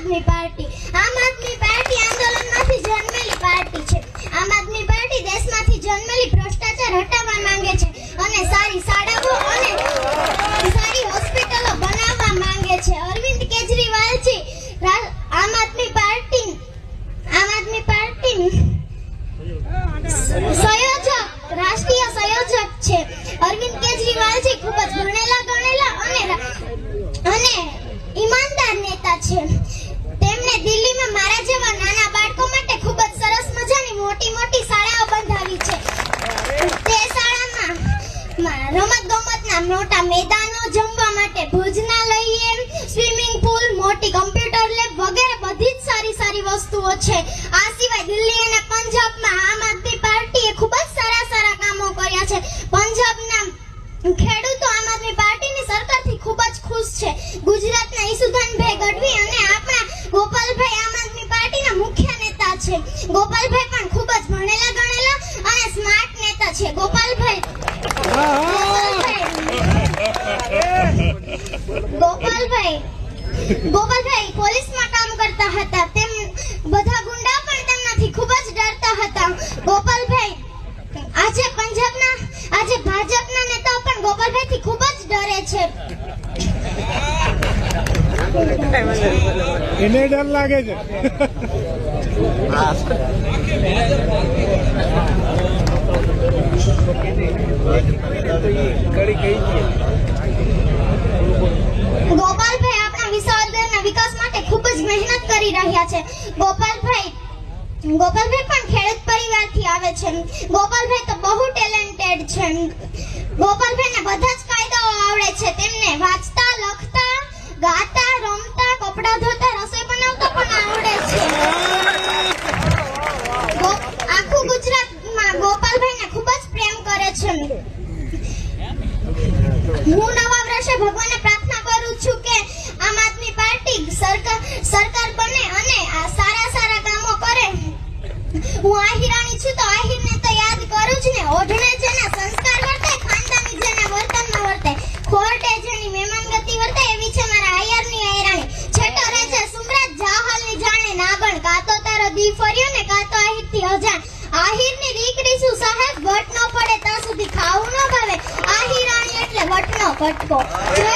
આદમી party આંદોલનમાંથી જન્મેલી party છે। આમ આદમી party દેશમાંથી જન્મેલી ભ્રષ્ટાચાર હટાવવા માંગે છે અને સારી શાળાઓ અને સારી હોસ્પિટલો બનાવવા માંગે છે। અરવિંદ કેજરીવાલજી આમ આદમી પાર્ટી રાષ્ટ્રીય સંયોજક છે। અરવિંદ કેજરીવાલજી ખૂબ જ ભણેલા ગણેલા અને ઈમાનદાર નેતા છે। તેમણે દિલ્હીમાં મારા જેવા નાના બાળકો માટે ખૂબ જ સરસ મજાની મોટી શાળાઓ બંધાવી છે। તે શાળામાં રમતગમતના મોટા મેદાનો, જમવા માટે ભોજનાલય, સ્વિમિંગ પુલ, મોટી કમ્પ્યુટર લેબ વગેરે બધી જ સારી વસ્તુઓ છે। આ સિવાય દિલ્હી અને પંજાબમાં આમ આદમી પાર્ટીએ ખૂબ જ સારા કામો કર્યા છે। પંજાબના ખેડૂતો આમ આદમી પાર્ટીની સરકારથી ખૂબ જ ખુશ છે। ગુજરાતના ઈસુદાનભાઈ ગઢવી અને આપણા ગોપાલભાઈ આમ આદમી પાર્ટીના મુખ્ય નેતા છે। ગોપાલભાઈ પણ ખૂબ જ ભણેલા ગણેલા અને સ્માર્ટ નેતા છે। ગોપાલભાઈ પોલીસમાં કામ કરતા હતા। તેમ બધા ગુંડા પણ તેમનાથી ખૂબ જ ડરતા હતા। ગોપાલભાઈ આજે ભાજપના નેતાઓ પણ ગોપાલભાઈથી ખૂબ જ ડરે છે। એને ડર લાગે છે। ગોપાલભાઈ આપણા વિસાવદરના વિકાસ માટે ખૂબ જ મહેનત કરી રહ્યા છે। ગોપાલભાઈ પણ ખેડૂત પરિવારથી આવે છે। ગોપાલભાઈ તો બહુ ટેલેન્ટેડ છે। ગોપાલભાઈને બધા જ કાયદાઓ આવડે છે। તેમને વાંચતા, લખતા, ગાતા, રમતા, કપડાં ધોતા, રસોઈ બનાવતા પણ આવડે છે। આખું ગુજરાતમાં ગોપાલભાઈને ખૂબ જ પ્રેમ કરે છે। હું નવા વર્ષે ભગવાનને પ્રાર્થના કરું છું કે આમ આદમી પાર્ટી સરકાર બને અને આ સારા કામો કરે। હું આહિરાણી છું તો આહિરને તો યાદ કરું જ ને। ઓઢણે જેના સંસ્કાર વર્તાય, ખાનદાની જેના વર્તનમાં વર્તાય, ખોરટે જેની મહેમાનગતિ વર્તાય એવી છે મારા આયરની આયરાણી। છેટો રહે છે સુમરાજ જાહલની જાણે નાગણ, કાતો તારો દી ફર્યો ને કાતો આહિરથી અજાણ। આહિરની દીકરી છું સાહેબ, વટ ન પડે ત્યાં સુધી ખાવું ન ભાવે। આહિરાણી એટલે વટનો કટકો। જય